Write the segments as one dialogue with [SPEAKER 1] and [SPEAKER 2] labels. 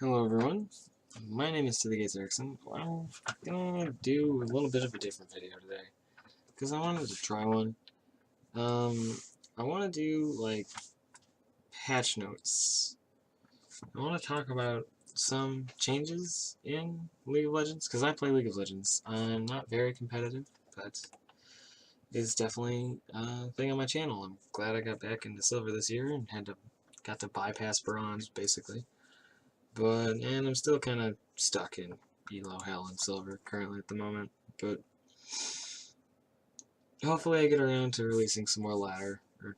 [SPEAKER 1] Hello everyone, my name is To The Gates Erickson. I'm gonna do a little bit of a different video today, because I wanted to try one. I want to do, like, patch notes. I want to talk about some changes in League of Legends, because I play League of Legends. I'm not very competitive, but it's definitely a thing on my channel. I'm glad I got back into Silver this year and got to bypass Bronze, basically. And I'm still kind of stuck in Elo Hell and Silver currently at the moment, but hopefully I get around to releasing some more ladder or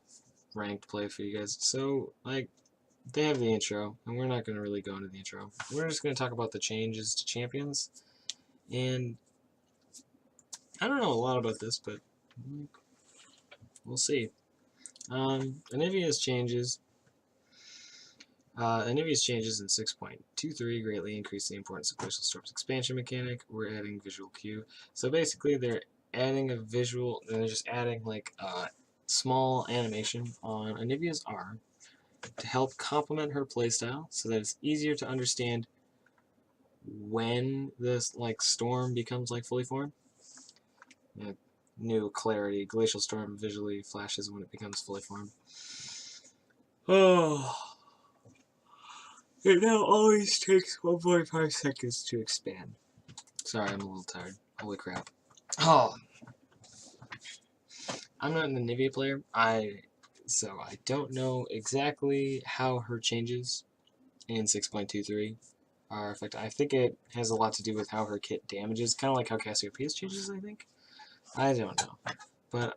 [SPEAKER 1] ranked play for you guys. So, like, they have the intro, and we're not going to really go into the intro. We're just going to talk about the changes to champions, and I don't know a lot about this, but we'll see. Anivia's changes in 6.23 greatly increase the importance of Glacial Storm's expansion mechanic. We're adding visual cue. So basically, they're adding a visual, and they're just adding like a small animation on Anivia's arm to help complement her playstyle, so that it's easier to understand when this like storm becomes like fully formed. New clarity. Glacial Storm visually flashes when it becomes fully formed. Oh. It now always takes 1.5 seconds to expand. Sorry, I'm a little tired. Holy crap. Oh! I'm not an Anivia player, so I don't know exactly how her changes in 6.23 are affected. I think it has a lot to do with how her kit damages, kind of like how Cassiopeia's changes, I think. I don't know. But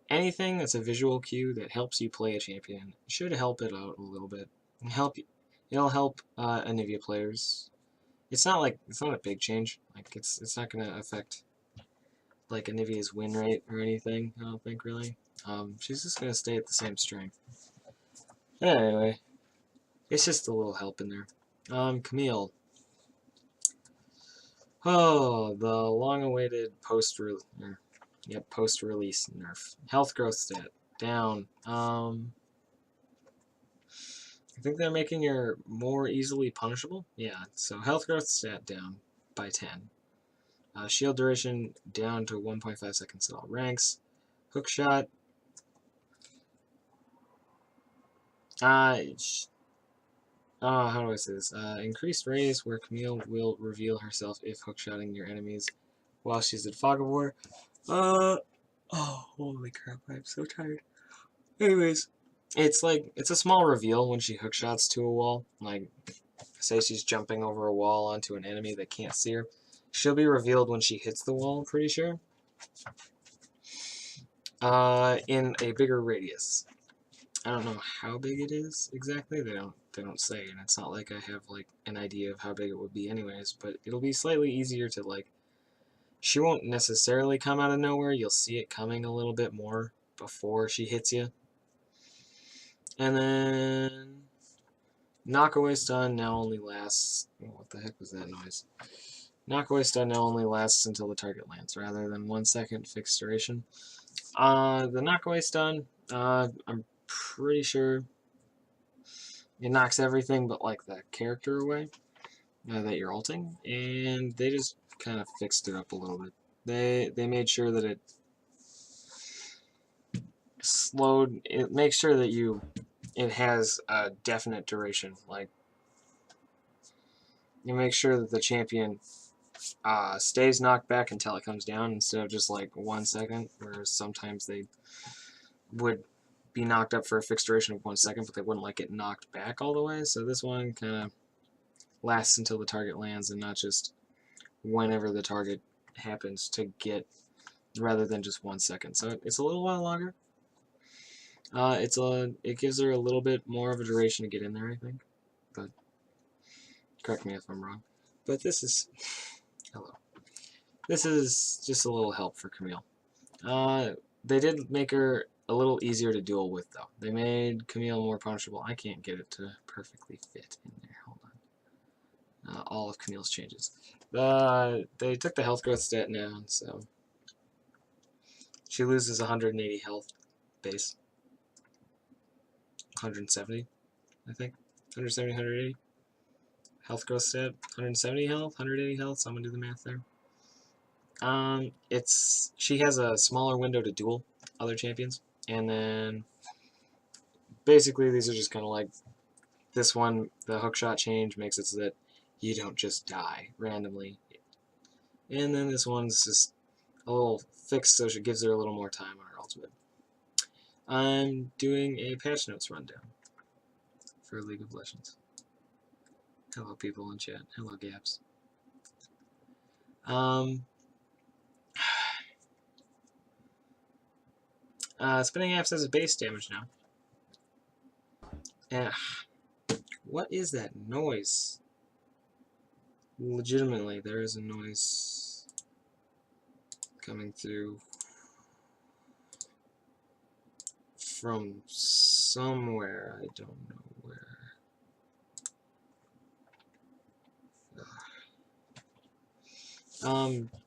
[SPEAKER 1] anything that's a visual cue that helps you play a champion should help it out a little bit. It'll help Anivia players. It's not a big change. Like it's not gonna affect like Anivia's win rate or anything. I don't think really. She's just gonna stay at the same strength. Anyway, it's just a little help in there. Camille. Oh, the long-awaited post-release nerf. Health growth stat down. I think they're making her more easily punishable. Yeah, so health growth stat down by 10. Shield duration down to 1.5 seconds at all ranks. Hook shot. How do I say this? Increased raise, where Camille will reveal herself if hookshotting your enemies while she's at Fog of War. Oh, holy crap, I'm so tired. Anyways, it's a small reveal when she hookshots to a wall. Like, say she's jumping over a wall onto an enemy that can't see her. She'll be revealed when she hits the wall, I'm pretty sure. In a bigger radius. I don't know how big it is exactly. They don't say, and it's not like I have like an idea of how big it would be anyways, but it'll be slightly easier to like she won't necessarily come out of nowhere. You'll see it coming a little bit more before she hits you. And then knockaway stun now only lasts what the heck was that noise? Knockaway stun now only lasts until the target lands rather than 1 second fixed duration. The knockaway stun, I'm pretty sure it knocks everything but like the character away that you're ulting, and they just kind of fixed it up a little bit. They made sure that it slowed. It makes sure that it has a definite duration. Like you make sure that the champion stays knocked back until it comes down instead of just like 1 second, whereas sometimes they would be knocked up for a fixed duration of 1 second, but they wouldn't like it knocked back all the way. So this one kind of lasts until the target lands and not just whenever the target happens to get, rather than just 1 second. So it's a little while longer. It gives her a little bit more of a duration to get in there, I think. But correct me if I'm wrong. But this is hello. This is just a little help for Camille. They did make her a little easier to duel with, though. They made Camille more punishable. I can't get it to perfectly fit in there. Hold on. All of Camille's changes. They took the health growth stat down, so she loses 180 health base. 170, I think. 170, 180. health growth stat, 170 health, 180 health, so I'm gonna do the math there. She has a smaller window to duel other champions, and then basically these are just kind of like this one. The hookshot change makes it so that you don't just die randomly, and then this one's just a little fixed, so it gives her a little more time on her ultimate. I'm doing a patch notes rundown for League of Legends. Hello, people in chat. Hello, Gaps. Spinning Apps has a base damage now. And what is that noise? Legitimately, there is a noise coming through from somewhere. I don't know where.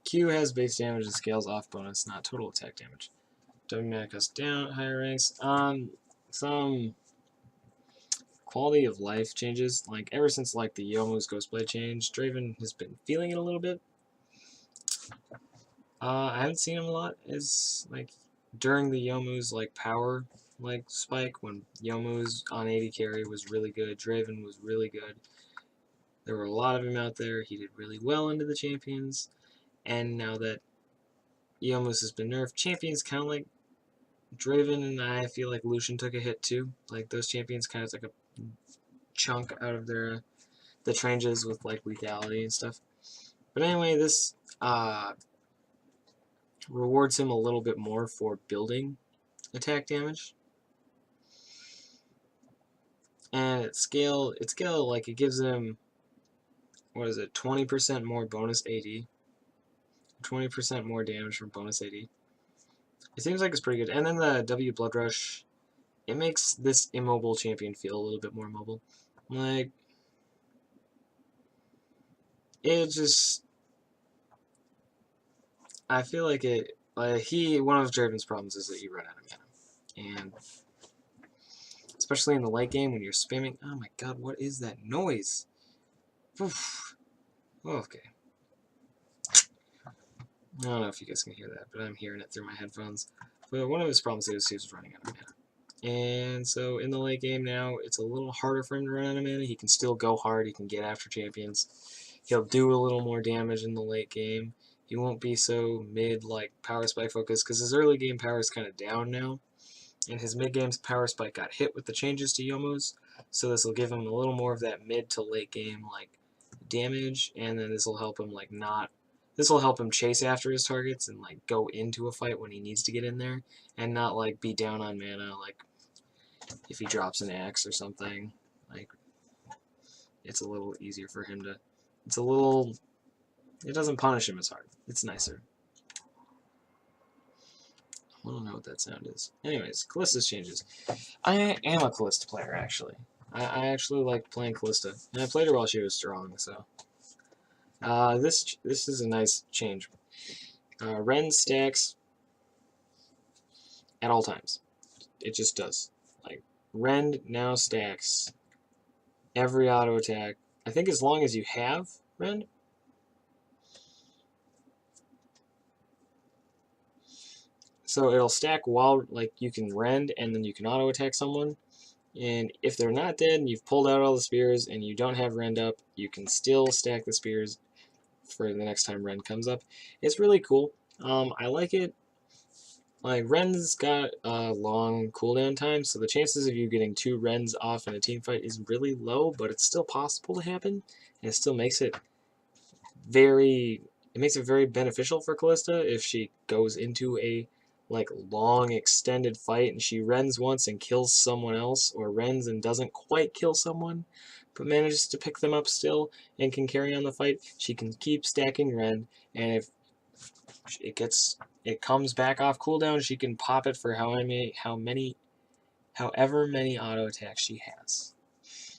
[SPEAKER 1] Q has base damage and scales off bonus, not total attack damage. W mana down, higher ranks. Some quality of life changes. Like ever since like the Yomu's Ghostblade change, Draven has been feeling it a little bit. I haven't seen him a lot as like during the Yomu's like power like spike when Yomu's on 80 carry was really good. Draven was really good. There were a lot of him out there. He did really well into the champions. And now that Yomu's has been nerfed, champions kind of like Draven, and I feel like Lucian took a hit too. Like those champions kind of took a chunk out of the changes with like lethality and stuff. But anyway, this rewards him a little bit more for building attack damage. And at scale like it gives him, what is it, 20% more bonus AD. 20% more damage from bonus AD. It seems like it's pretty good. And then the W Blood Rush, it makes this immobile champion feel a little bit more mobile. Like, it just, I feel like it, one of Draven's problems is that you run out of mana. And especially in the late game when you're spamming, oh my god, what is that noise? Oof. Okay. I don't know if you guys can hear that, but I'm hearing it through my headphones. But one of his problems is he was running out of mana. And so in the late game now, it's a little harder for him to run out of mana. He can still go hard. He can get after champions. He'll do a little more damage in the late game. He won't be so mid, like, power spike focused, because his early game power is kind of down now. And his mid game's power spike got hit with the changes to Yomu's. So this will give him a little more of that mid to late game, like, damage. And then this will help him, like, this will help him chase after his targets and, like, go into a fight when he needs to get in there. And not, like, be down on mana, like, if he drops an axe or something, like, it's a little easier for him to, it doesn't punish him as hard. It's nicer. I don't know what that sound is. Anyways, Callista's changes. I am a Callista player, actually. I actually like playing Callista, and I played her while she was strong, so. This is a nice change. Ren stacks at all times. It just does. Like, Ren now stacks every auto attack. I think as long as you have Ren. So it'll stack while, like, you can rend and then you can auto attack someone. And if they're not dead and you've pulled out all the spears and you don't have rend up, you can still stack the spears for the next time rend comes up. It's really cool. I like it. Like, Ren's got a long cooldown time, so the chances of you getting 2 Rens off in a team fight is really low, but it's still possible to happen, and it still makes it very beneficial for Callista if she goes into a like long extended fight and she rens once and kills someone else, or rens and doesn't quite kill someone but manages to pick them up still and can carry on the fight. She can keep stacking ren, and if it comes back off cooldown, she can pop it for however many auto attacks she has.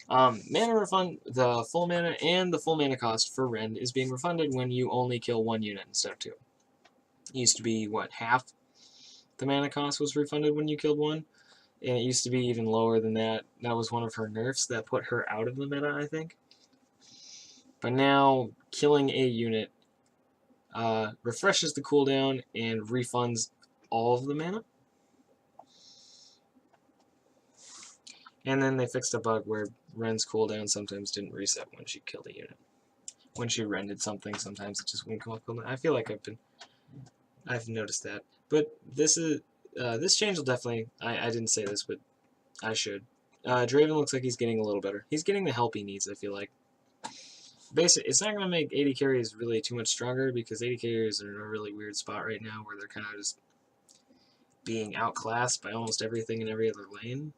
[SPEAKER 1] Mana refund, the full mana and the full mana cost for Rend is being refunded when you only kill 1 unit instead of 2. It used to be, what, half the mana cost was refunded when you killed 1? And it used to be even lower than that. That was one of her nerfs that put her out of the meta, I think. But now, killing a unit refreshes the cooldown and refunds all of the mana. And then they fixed a bug where Ren's cooldown sometimes didn't reset when she killed a unit. When she rendered something, sometimes it just wouldn't come up cooldown. I feel like I've noticed that. But this change will definitely, I didn't say this, but I should. Draven looks like he's getting a little better. He's getting the help he needs, I feel like. Basically, it's not going to make AD carries really too much stronger because AD carries are in a really weird spot right now where they're kind of just being outclassed by almost everything in every other lane.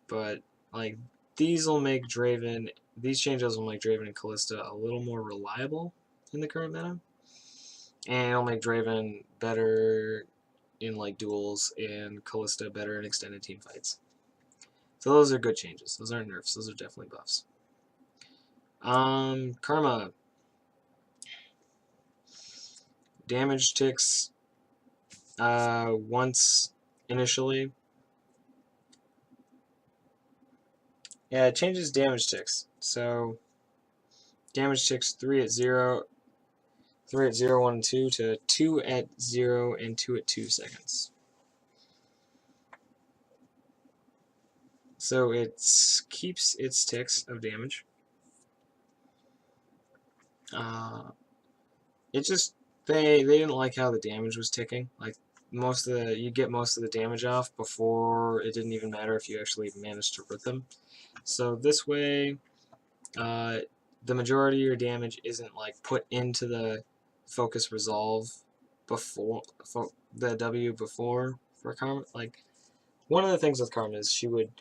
[SPEAKER 1] But, like, these changes will make Draven and Kalista a little more reliable in the current meta. And it'll make Draven better in, like, duels and Kalista better in extended team fights. So those are good changes. Those aren't nerfs. Those are definitely buffs. Karma. Damage ticks once initially. Yeah, it changes damage ticks. So damage ticks 3 at 0, 1 and 2 to 2 at 0 and 2 at 2 seconds. So it keeps its ticks of damage. It just they didn't like how the damage was ticking. Like you get most of the damage off before it didn't even matter if you actually managed to root them. So this way, the majority of your damage isn't like put into the focus resolve before the W before for Karma. Like one of the things with Karma is she would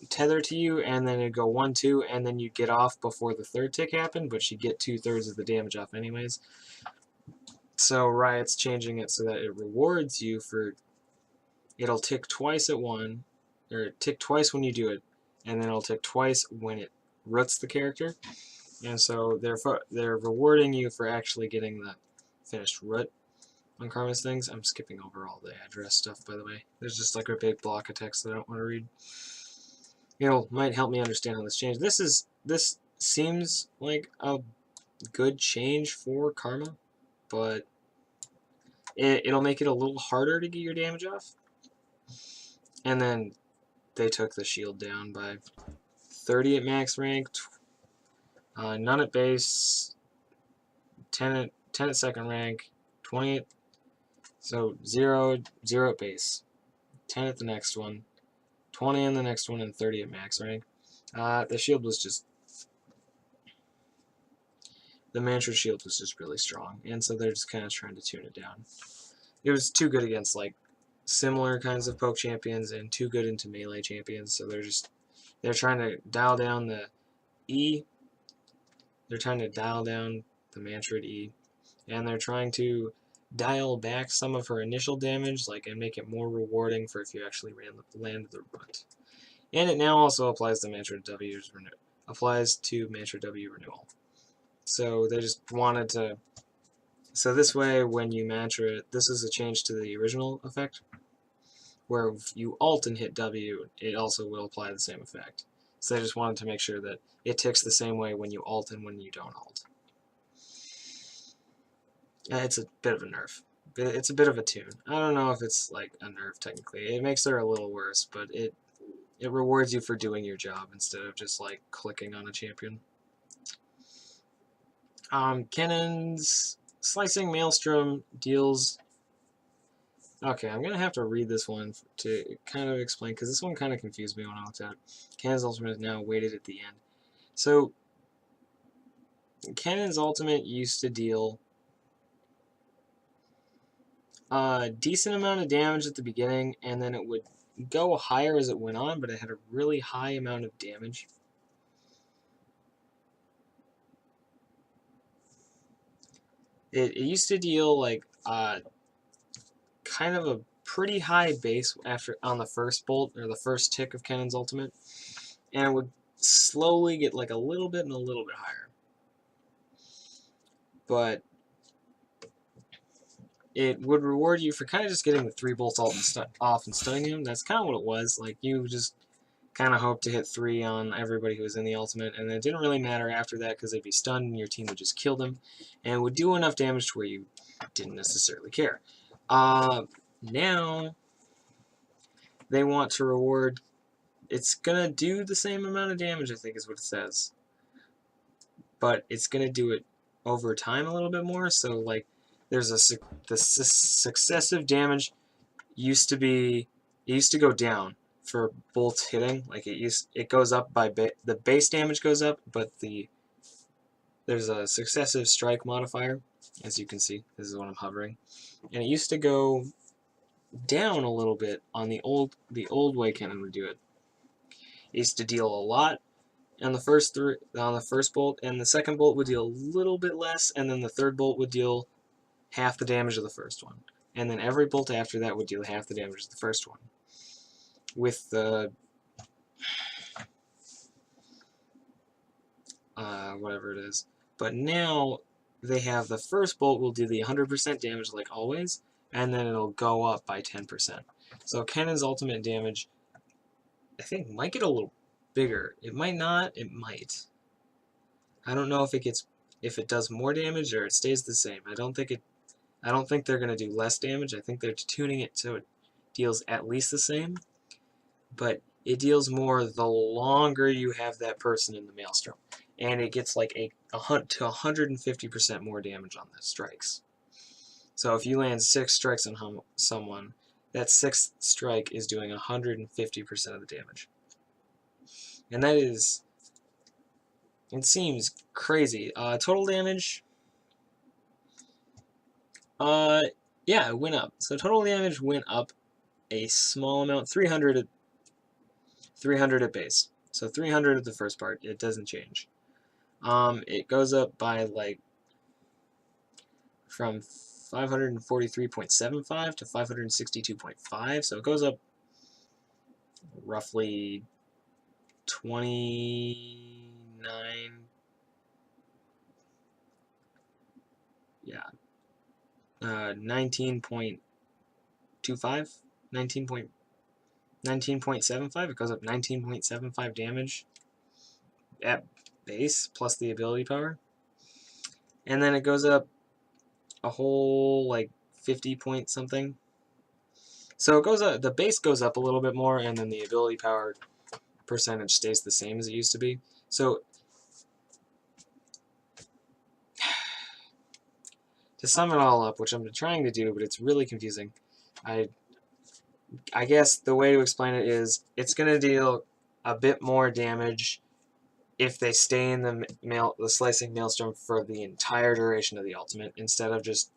[SPEAKER 1] tether to you and then it'd go 1-2 and then you get off before the third tick happened, but she'd get 2/3 of the damage off anyways. So Riot's changing it so that it rewards you for it'll tick twice at one, or tick twice when you do it, and then it'll tick twice when it roots the character. And so they're rewarding you for actually getting the finished root on Karma's things. I'm skipping over all the address stuff, by the way. There's just like a big block of text that I don't want to read. It might help me understand how this changed. This seems like a good change for Karma, but it'll make it a little harder to get your damage off. And then they took the shield down by 30 at max rank, none at base, 10 at second rank, 20 at, so 0 at base, 10 at the next one, 20 in the next one, and 30 at max rank. The shield was just, the mantra shield was just really strong, and so they're just kind of trying to tune it down. It was too good against like similar kinds of poke champions and too good into melee champions, so they're trying to dial down the E. They're trying to dial down the mantra E, and they're trying to dial back some of her initial damage, and make it more rewarding for if you actually land the root. And it now also applies to mantra W renewal. So they just wanted to. So this way, when you mantra, this is a change to the original effect, where if you alt and hit W, it also will apply the same effect. So they just wanted to make sure that it ticks the same way when you alt and when you don't alt. It's a bit of a nerf. It's a bit of a tune. I don't know if it's like a nerf technically. It makes her a little worse, but it rewards you for doing your job instead of just like clicking on a champion. Cannon's Slicing Maelstrom deals. Okay, I'm gonna have to read this one to kind of explain because this one kind of confused me when I looked at it. Cannon's ultimate is now weighted at the end. So Cannon's ultimate used to deal a decent amount of damage at the beginning, and then it would go higher as it went on, but it had a really high amount of damage. It used to deal like kind of a pretty high base on the first bolt or the first tick of Cannon's ultimate, and it would slowly get like a little bit and a little bit higher. But it would reward you for kind of just getting the 3 bolts off and stunning him. That's kind of what it was. Like you just kind of hoped to hit 3 on everybody who was in the ultimate, and it didn't really matter after that because they'd be stunned and your team would just kill them, and would do enough damage to where you didn't necessarily care. Now they want to reward. It's gonna do the same amount of damage, I think is what it says, but it's gonna do it over time a little bit more. So like, there's the successive damage used to be, it used to go down for bolts hitting. Like it goes up by the base damage goes up, but there's a successive strike modifier, as you can see. This is when I'm hovering, and it used to go down a little bit on the old way cannon would do it. It used to deal a lot on the first bolt, and the second bolt would deal a little bit less, and then the third bolt would deal half the damage of the first one, and then every bolt after that would deal half the damage of the first one. With the whatever it is, but now they have the first bolt will do the 100% damage like always, and then it'll go up by 10%. So Cannon's ultimate damage, I think, might get a little bigger. It might not. It might. I don't know if it does more damage or it stays the same. I don't think they're gonna do less damage. I think they're tuning it so it deals at least the same, but it deals more the longer you have that person in the maelstrom, and it gets like to 150% more damage on the strikes. So if you land 6 strikes on someone, that 6th strike is doing 150% of the damage. And that is, it seems crazy. Total damage, yeah, it went up. So total damage went up a small amount, 300 at base. So 300 at the first part, it doesn't change. It goes up by like from 543.75 to 562.5, so it goes up roughly 29, yeah, 19.25, 19.75, it goes up 19.75 damage at base, plus the ability power. And then it goes up a whole, like, 50 point something. So it goes up, the base goes up a little bit more, and then the ability power percentage stays the same as it used to be. So to sum it all up, which I'm trying to do, but it's really confusing, I guess the way to explain it is it's going to deal a bit more damage if they stay in the slicing maelstrom for the entire duration of the ultimate, instead of just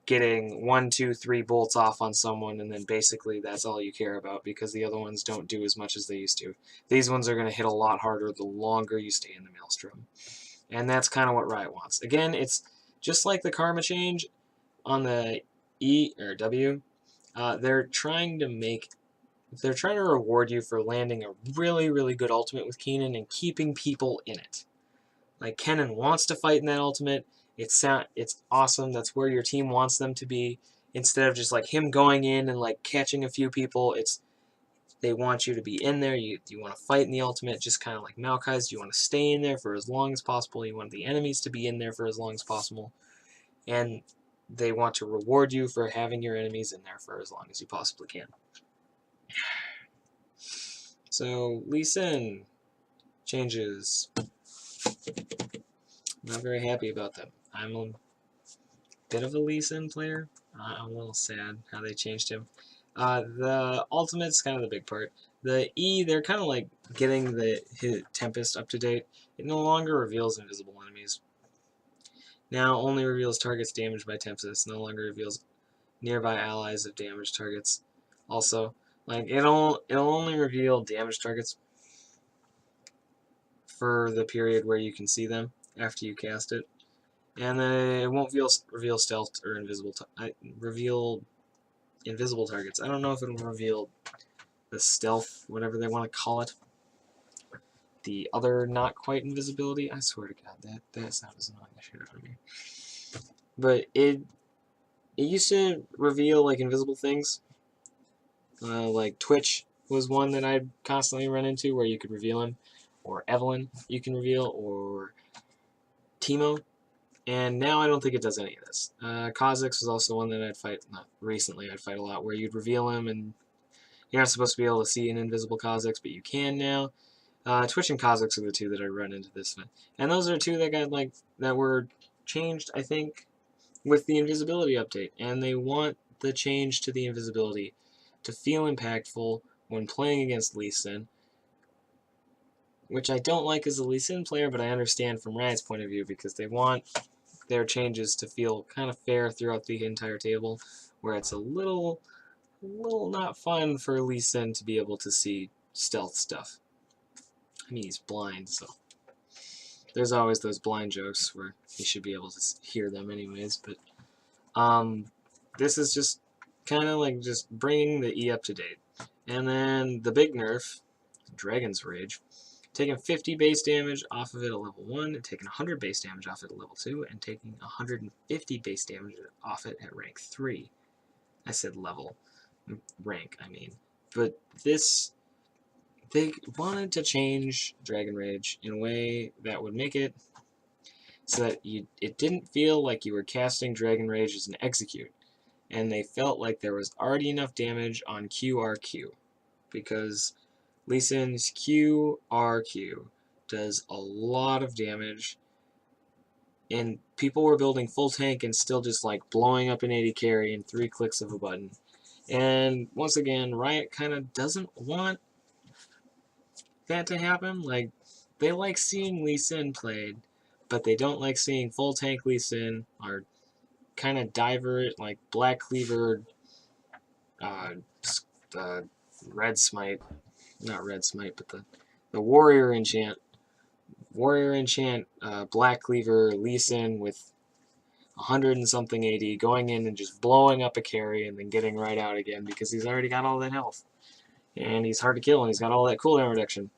[SPEAKER 1] getting 1, 2, 3 bolts off on someone and then basically that's all you care about because the other ones don't do as much as they used to. These ones are going to hit a lot harder the longer you stay in the maelstrom. And that's kind of what Riot wants. Again, it's just like the karma change on the E or W. They're trying to reward you for landing a really, really good ultimate with Keenan and keeping people in it. Like, Kenan wants to fight in that ultimate. It's awesome. That's where your team wants them to be. Instead of just like him going in and like catching a few people, they want you to be in there. You want to fight in the ultimate, just kind of like Maokai's. You want to stay in there for as long as possible. You want the enemies to be in there for as long as possible. And they want to reward you for having your enemies in there for as long as you possibly can. So, Lee Sin changes. Not very happy about them. I'm a bit of a Lee Sin player. I'm a little sad how they changed him. The ultimate's kind of the big part. The E, they're kind of like getting his Tempest up to date. It no longer reveals invisible enemies. Now only reveals targets damaged by Tempest. No longer reveals nearby allies of damaged targets. Also, like it'll only reveal damaged targets for the period where you can see them after you cast it. And then it won't reveal stealth or reveal invisible targets. I don't know if it'll reveal the stealth, whatever they want to call it. The other not quite invisibility. I swear to God, that sound is annoying the shit out of me. But it used to reveal like invisible things, like Twitch was one that I'd constantly run into where you could reveal him, or Evelyn you can reveal, or Teemo. And now I don't think it does any of this. Kha'Zix was also one that I'd fight, not recently, I'd fight a lot, where you'd reveal him and you're not supposed to be able to see an invisible Kha'Zix, but you can now. Twitch and Kha'Zix are the two that I run into this one. And those are two that got that were changed, I think, with the invisibility update. And they want the change to the invisibility to feel impactful when playing against Lee Sin, which I don't like as a Lee Sin player, but I understand from Riot's point of view because they want their changes to feel kind of fair throughout the entire table, where it's a little not fun for Lee Sin to be able to see stealth stuff. I mean, he's blind, so there's always those blind jokes where he should be able to hear them anyways, but this is just kind of like just bringing the E up to date. And then the big nerf, Dragon's Rage, taking 50 base damage off of it at level 1, and taking 100 base damage off it at level 2, and taking 150 base damage off it at rank 3. I said level. Rank, I mean. But this, they wanted to change Dragon Rage in a way that would make it so that it didn't feel like you were casting Dragon Rage as an execute. And they felt like there was already enough damage on QRQ. Because Lee Sin's QRQ does a lot of damage, and people were building full tank and still just like blowing up an 80 carry in 3 clicks of a button. And once again, Riot kind of doesn't want that to happen. Like, they like seeing Lee Sin played, but they don't like seeing full tank Lee Sin or kind of diver, like Black Cleaver, Red Smite, not Red Smite, but the Warrior Enchant, Black Cleaver, Lee Sin with 100 and something AD, going in and just blowing up a carry and then getting right out again because he's already got all that health. And he's hard to kill and he's got all that cooldown reduction.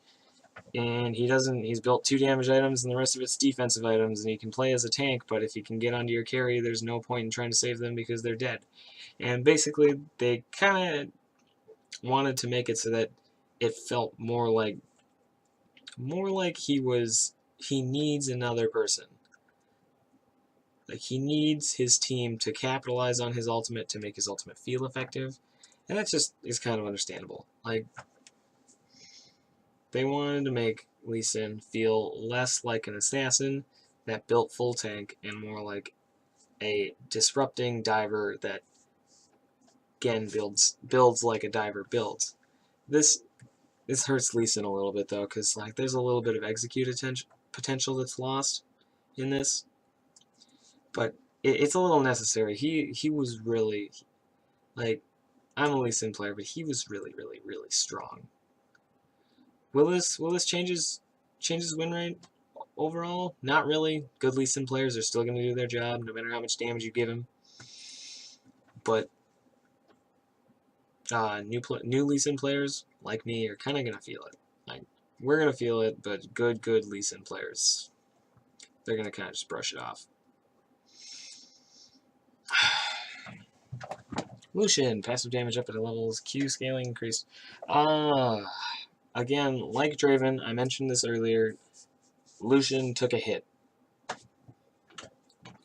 [SPEAKER 1] And he's built 2 damage items and the rest of it's defensive items, and he can play as a tank, but if he can get onto your carry, there's no point in trying to save them because they're dead. And basically, they kind of wanted to make it so that it felt more like he needs another person. Like, he needs his team to capitalize on his ultimate to make his ultimate feel effective. And that just is kind of understandable. Like, they wanted to make Lee Sin feel less like an assassin that built full tank and more like a disrupting diver that, again, builds like a diver builds. This hurts Lee Sin a little bit, though, because like there's a little bit of execute potential that's lost in this. But it's a little necessary. He was really, like, I'm a Lee Sin player, but he was really, really, really strong. Will this change his win rate overall? Not really. Good Lee Sin players are still going to do their job, no matter how much damage you give him. But new Lee Sin players, like me, are kind of going to feel it. Like, we're going to feel it, but good Lee Sin players, they're going to kind of just brush it off. Lucian, passive damage up at levels, Q scaling increased. Again, like Draven, I mentioned this earlier, Lucian took a hit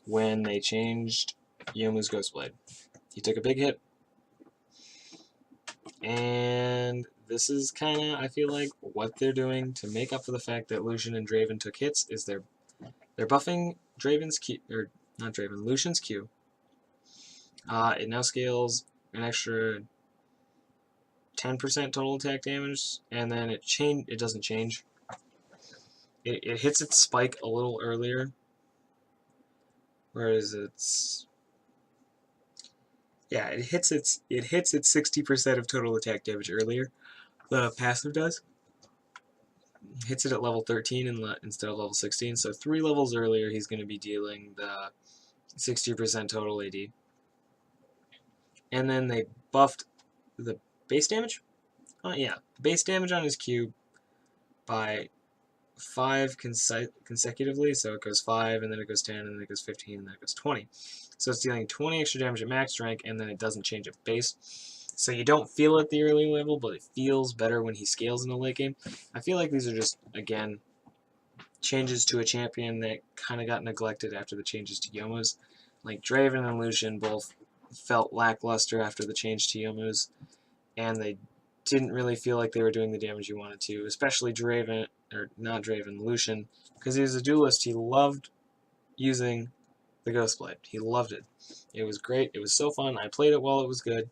[SPEAKER 1] when they changed Youmuu's Ghostblade. He took a big hit. And this is kind of, I feel like, what they're doing to make up for the fact that Lucian and Draven took hits is they're buffing Draven's Q, or not Draven, Lucian's Q. It now scales an extra 10% total attack damage, and then it doesn't change. It hits its spike a little earlier, whereas it hits its 60% of total attack damage earlier. The passive does. Hits it at level 13 instead of level 16, so 3 levels earlier he's going to be dealing the 60% total AD. And then they buffed the base damage? Base damage on his Q by 5 consecutively, so it goes 5, and then it goes 10, and then it goes 15, and then it goes 20. So it's dealing 20 extra damage at max rank, and then it doesn't change at base. So you don't feel it at the early level, but it feels better when he scales in the late game. I feel like these are just, again, changes to a champion that kind of got neglected after the changes to Youmuu's. Like Draven and Lucian both felt lackluster after the change to Youmuu's, and they didn't really feel like they were doing the damage you wanted to, especially Draven, or not Draven, Lucian, because he was a duelist. He loved using the Ghost Blade. He loved it. It was great. It was so fun. I played it while it was good.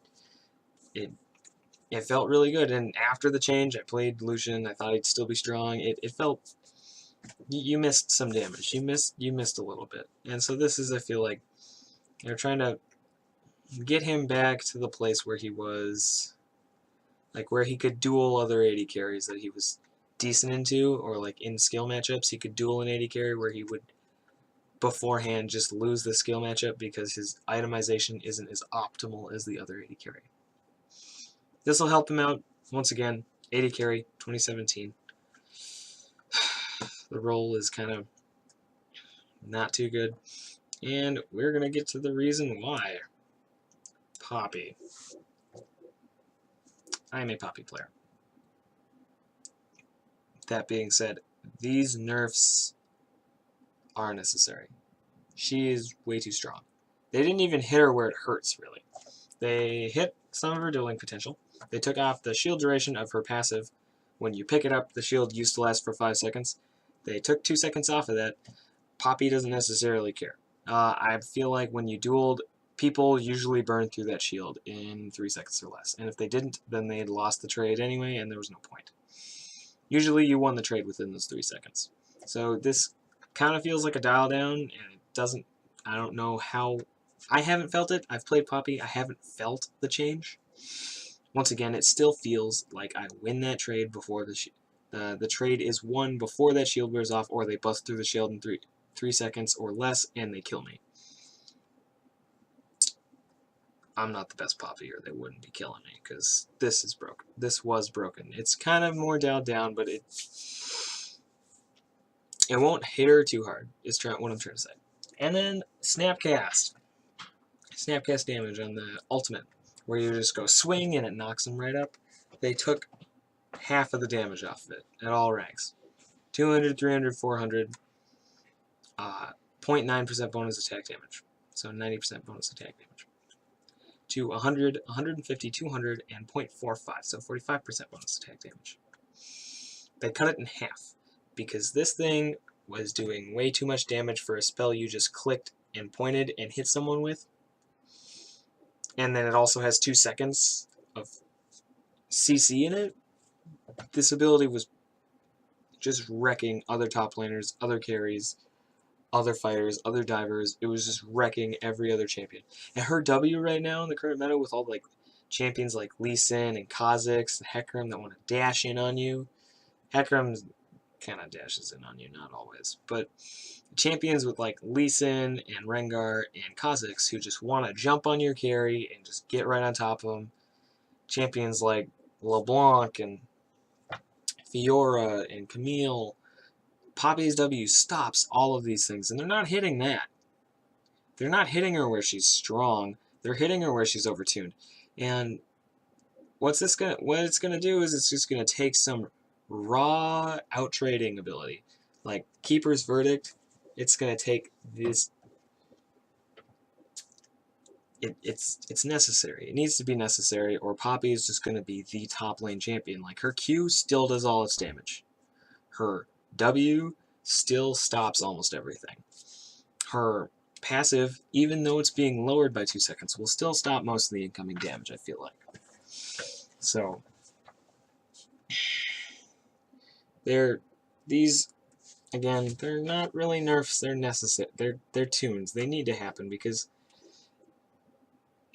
[SPEAKER 1] It felt really good, and after the change, I played Lucian. I thought he'd still be strong. It felt you missed some damage. You missed a little bit, and so this is, I feel like, they're trying to get him back to the place where he was, like where he could duel other AD carries that he was decent into, or like in skill matchups he could duel an AD carry where he would beforehand just lose the skill matchup because his itemization isn't as optimal as the other AD carry. This will help him out once again. AD carry 2017. The role is kind of not too good. And we're going to get to the reason why. Poppy. I am a Poppy player. That being said, these nerfs are necessary. She is way too strong. They didn't even hit her where it hurts, really. They hit some of her dueling potential. They took off the shield duration of her passive. When you pick it up, the shield used to last for 5 seconds. They took 2 seconds off of that. Poppy doesn't necessarily care. I feel like when you dueled, people usually burn through that shield in 3 seconds or less. And if they didn't, then they had lost the trade anyway, and there was no point. Usually you won the trade within those 3 seconds. So this kind of feels like a dial down, and it doesn't, I don't know how, I haven't felt it. I've played Poppy. I haven't felt the change. Once again, it still feels like I win that trade before the trade is won before that shield wears off, or they bust through the shield in 3 seconds or less, and they kill me. I'm not the best Poppy, or they wouldn't be killing me, because this is broken. This was broken. It's kind of more dialed down, but it won't hit her too hard, is what I'm trying to say. And then Snapcast. Snapcast damage on the ultimate, where you just go swing and it knocks them right up. They took half of the damage off of it at all ranks. 200, 300, 400, 0.9% bonus attack damage. So 90% bonus attack damage. To 100, 150, 200, and 0.45, so 45% bonus attack damage. They cut it in half, because this thing was doing way too much damage for a spell you just clicked and pointed and hit someone with. And then it also has 2 seconds of CC in it. This ability was just wrecking other top laners, other carries, other fighters, other divers. It was just wrecking every other champion. And her W right now in the current meta with all like champions like Lee Sin and Kha'Zix and Hecarim that want to dash in on you. Hecarim kind of dashes in on you, not always. But champions with like Lee Sin and Rengar and Kha'Zix who just want to jump on your carry and just get right on top of them. Champions like LeBlanc and Fiora and Camille. Poppy's W stops all of these things, and they're not hitting that. They're not hitting her where she's strong. They're hitting her where she's overtuned. And what it's gonna do is it's just gonna take some raw outtrading ability, like Keeper's Verdict. It's gonna take this. It's necessary. It needs to be necessary, or Poppy is just gonna be the top lane champion. Like her Q still does all its damage. Her W still stops almost everything. Her passive, even though it's being lowered by 2 seconds, will still stop most of the incoming damage, I feel like. So, these, again, they're not really nerfs, they're necessary. They're tunes. They need to happen because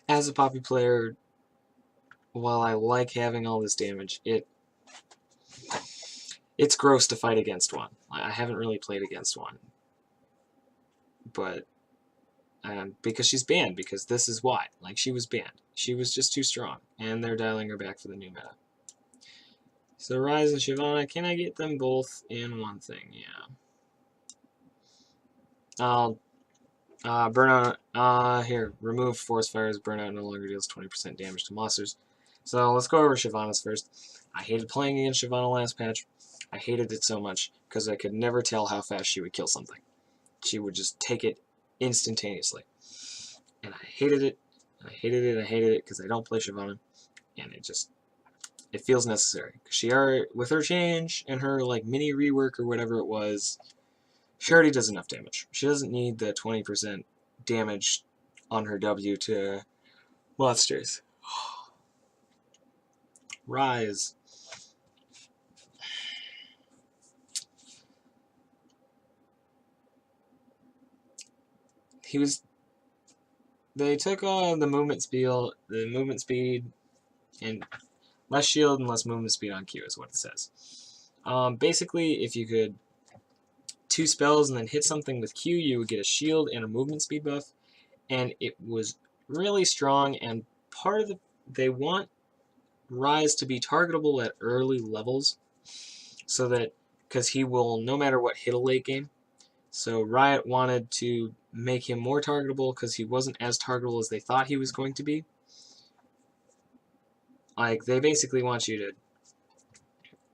[SPEAKER 1] as a Poppy player, while I like having all this damage, it's gross to fight against one. I haven't really played against one. But because she's banned, because this is why. Like, she was banned. She was just too strong, and they're dialing her back for the new meta. So Ryze and Shyvana, can I get them both in one thing? Yeah. I'll burnout. Here, remove Force Fire's burnout no longer deals 20% damage to monsters. So let's go over Shyvana's first. I hated playing against Shyvana last patch. I hated it so much because I could never tell how fast she would kill something. She would just take it instantaneously. And I hated it. I hated it. I hated it because I don't play Shyvana. And it feels necessary. She already, with her change and her like mini rework or whatever it was, she already does enough damage. She doesn't need the 20% damage on her W to monsters. Rise. They took on the movement speed, and less shield and less movement speed on Q is what it says. Basically, if you could 2 spells and then hit something with Q, you would get a shield and a movement speed buff, and it was really strong. And part of they want Rise to be targetable at early levels, so that because he will no matter what hit a late game. So Riot wanted to make him more targetable because he wasn't as targetable as they thought he was going to be. Like, they basically want you to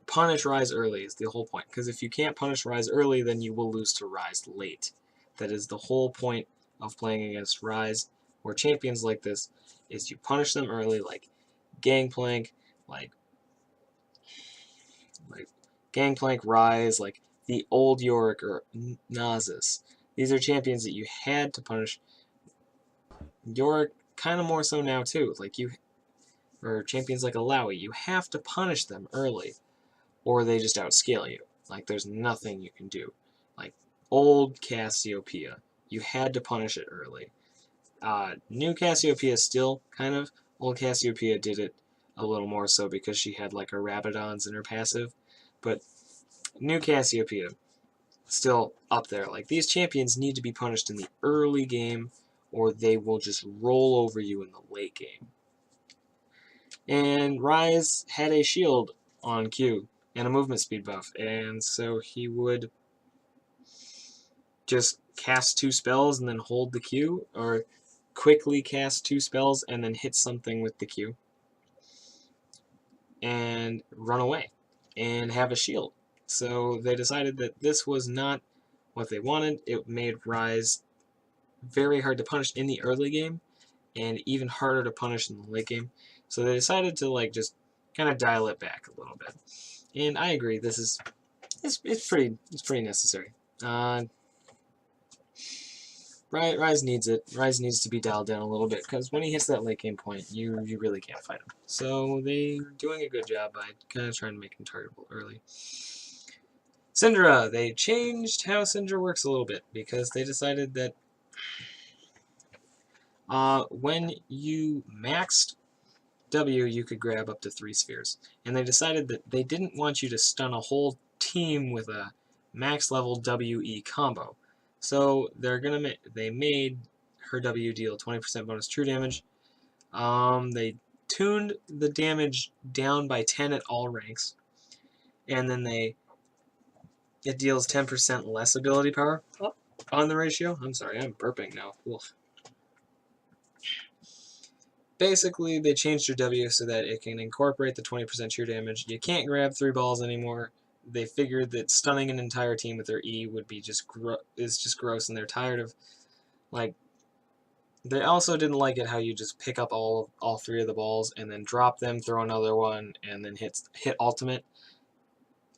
[SPEAKER 1] punish Rise early is the whole point. Because if you can't punish Rise early, then you will lose to Rise late. That is the whole point of playing against Rise, or champions like this, is you punish them early, like Gangplank, like Gangplank, Rise, like the old Yorick or Nasus. These are champions that you had to punish. Yorick kind of more so now too. Like or champions like Alawi, you have to punish them early, or they just outscale you. Like there's nothing you can do. Like old Cassiopeia, you had to punish it early. New Cassiopeia still kind of. Old Cassiopeia did it a little more so because she had like a Rabadons in her passive, but New Cassiopeia still up there. Like these champions need to be punished in the early game, or they will just roll over you in the late game. And Rise had a shield on Q and a movement speed buff, and so he would just cast 2 spells and then hold the Q, or quickly cast 2 spells and then hit something with the Q, and run away, and have a shield. So they decided that this was not what they wanted. It made Rise very hard to punish in the early game, and even harder to punish in the late game. So they decided to like just kind of dial it back a little bit. And I agree, this is it's pretty necessary. Rise needs it. Rise needs to be dialed down a little bit, because when he hits that late game point, you really can't fight him. So they're doing a good job by kind of trying to make him targetable early. Syndra, they changed how Syndra works a little bit, because they decided that when you maxed W, you could grab up to 3 spheres. And they decided that they didn't want you to stun a whole team with a max level WE combo. So they made her W deal 20% bonus true damage. They tuned the damage down by 10 at all ranks. And then it deals 10% less ability power on the ratio. I'm sorry, I'm burping now. Oof. Basically, they changed your W so that it can incorporate the 20% true damage. You can't grab 3 balls anymore. They figured that stunning an entire team with their E would be just gross, and they're tired of, like, they also didn't like it how you just pick up all 3 of the balls and then drop them, throw another one, and then hit ultimate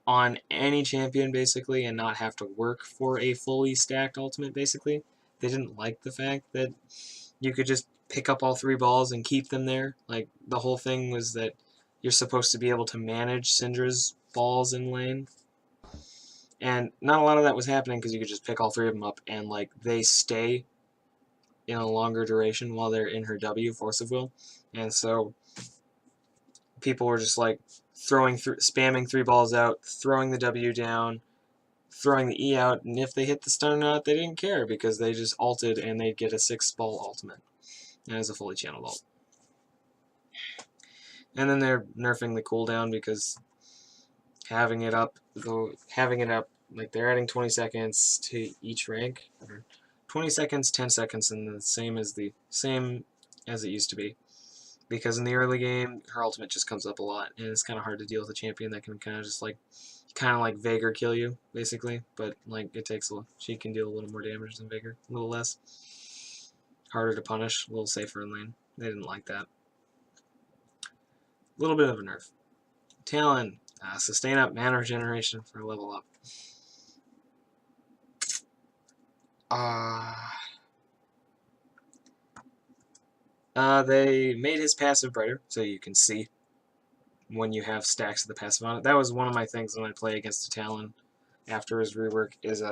[SPEAKER 1] on any champion, basically, and not have to work for a fully stacked ultimate, basically. They didn't like the fact that you could just pick up all 3 balls and keep them there. Like, the whole thing was that you're supposed to be able to manage Syndra's balls in lane. And not a lot of that was happening because you could just pick all 3 of them up and, like, they stay in a longer duration while they're in her W, Force of Will. And so people were just, like, spamming 3 balls out, throwing the W down, throwing the E out, and if they hit the stun or not, they didn't care because they just ulted and they'd get a 6-ball ultimate. And it was a fully channeled ult. And then they're nerfing the cooldown because having it up, like they're adding 20 seconds to each rank. 20 seconds, 10 seconds, and the same as it used to be. because in the early game, her ultimate just comes up a lot, and it's kind of hard to deal with a champion that can kind of just like Veigar kill you, basically. But like it takes she can deal a little more damage than Veigar, a little less. Harder to punish, a little safer in lane. They didn't like that. A little bit of a nerf. Talon, sustain up mana regeneration for a level up. They made his passive brighter, so you can see when you have stacks of the passive on it. That was one of my things when I play against a Talon after his rework, is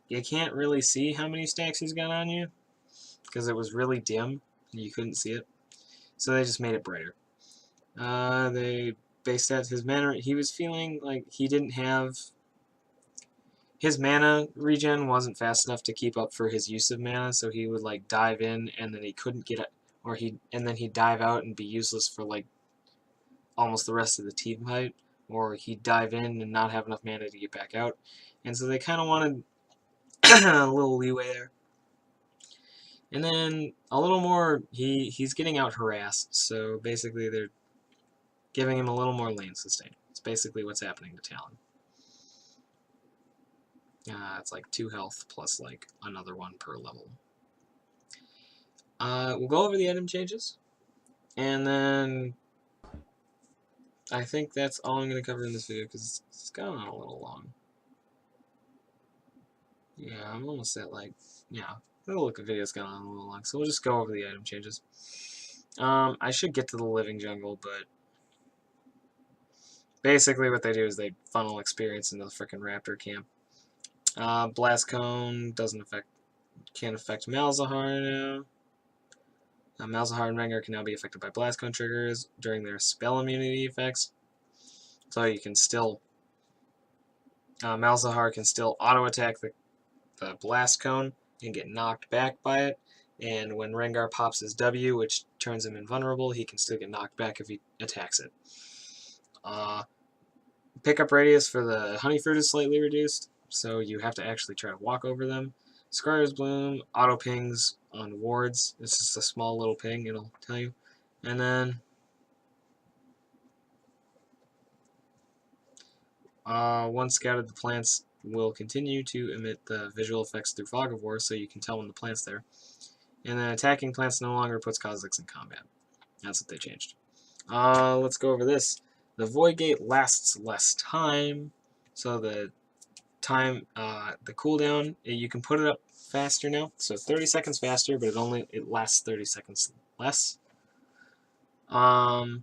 [SPEAKER 1] you can't really see how many stacks he's got on you, because it was really dim, and you couldn't see it. So they just made it brighter. They based out his mana. He was feeling like he didn't have... His mana regen wasn't fast enough to keep up for his use of mana, so he would like dive in and then he couldn't get it, and then he'd dive out and be useless for like almost the rest of the team fight, or he'd dive in and not have enough mana to get back out. And so they kind of wanted a little leeway there. And then a little more, he's getting out harassed, so basically they're giving him a little more lane sustain. It's basically what's happening to Talon. It's like 2 health plus like another 1 per level. We'll go over the item changes, and then I think that's all I'm going to cover in this video because it's gone on a little long. Yeah, I'm almost at like, yeah, the look of video's gone on a little long, so we'll just go over the item changes. I should get to the living jungle, but basically what they do is they funnel experience into the frickin' raptor camp. Blast Cone can't affect Malzahar now. Malzahar and Rengar can now be affected by Blast Cone triggers during their spell immunity effects. So you can still... Malzahar can still auto-attack the Blast Cone and get knocked back by it. And when Rengar pops his W, which turns him invulnerable, he can still get knocked back if he attacks it. Pickup radius for the honey fruit is slightly reduced, so you have to actually try to walk over them. Scar's Bloom auto pings on wards. It's just a small little ping, it'll tell you. And then once scouted, the plants will continue to emit the visual effects through Fog of War, so you can tell when the plant's there. And then attacking plants no longer puts Kha'Zix in combat. That's what they changed. Let's go over this. The Void Gate lasts less time, so the cooldown, you can put it up faster now, so 30 seconds faster, but it lasts 30 seconds less. The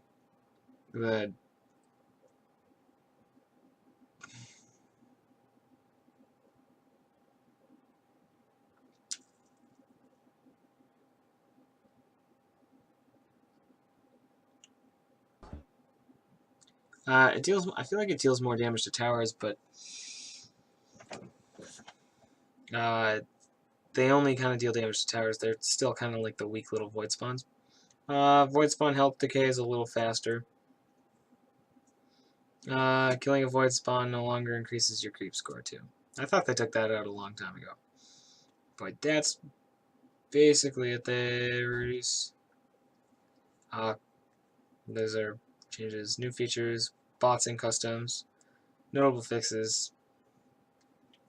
[SPEAKER 1] it deals. I feel like it deals more damage to towers, but they only kind of deal damage to towers. They're still kind of like the weak little void spawns. Void spawn health decay is a little faster. Killing a void spawn no longer increases your creep score too. I thought they took that out a long time ago, but that's basically it. They reduce. Those are changes, new features, bots and customs, notable fixes,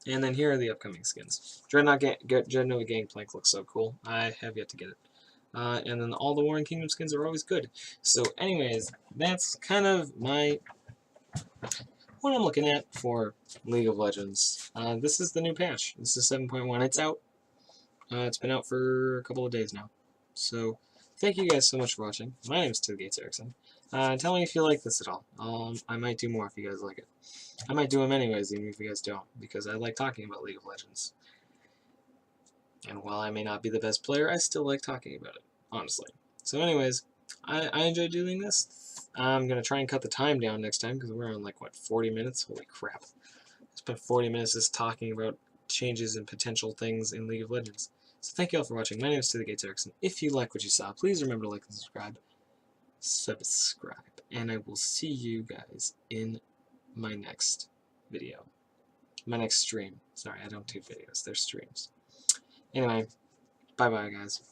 [SPEAKER 1] and then here are the upcoming skins. Dreadnought Gangplank looks so cool. I have yet to get it. And then all the Warring Kingdom skins are always good. So anyways, that's kind of what I'm looking at for League of Legends. This is the new patch. This is 7.1. It's out. It's been out for a couple of days now. So thank you guys so much for watching. My name is GeForce GTX. Tell me if you like this at all. I might do more if you guys like it. I might do them anyways, even if you guys don't, because I like talking about League of Legends. And while I may not be the best player, I still like talking about it, honestly. So anyways, I enjoy doing this. I'm going to try and cut the time down next time, because we're on like, what, 40 minutes? Holy crap. I spent 40 minutes just talking about changes and potential things in League of Legends. So thank you all for watching. My name is Erickson. If you like what you saw, please remember to like and subscribe. And I will see you guys in my next video. My next stream. Sorry, I don't do videos. They're streams. Anyway, bye-bye, guys.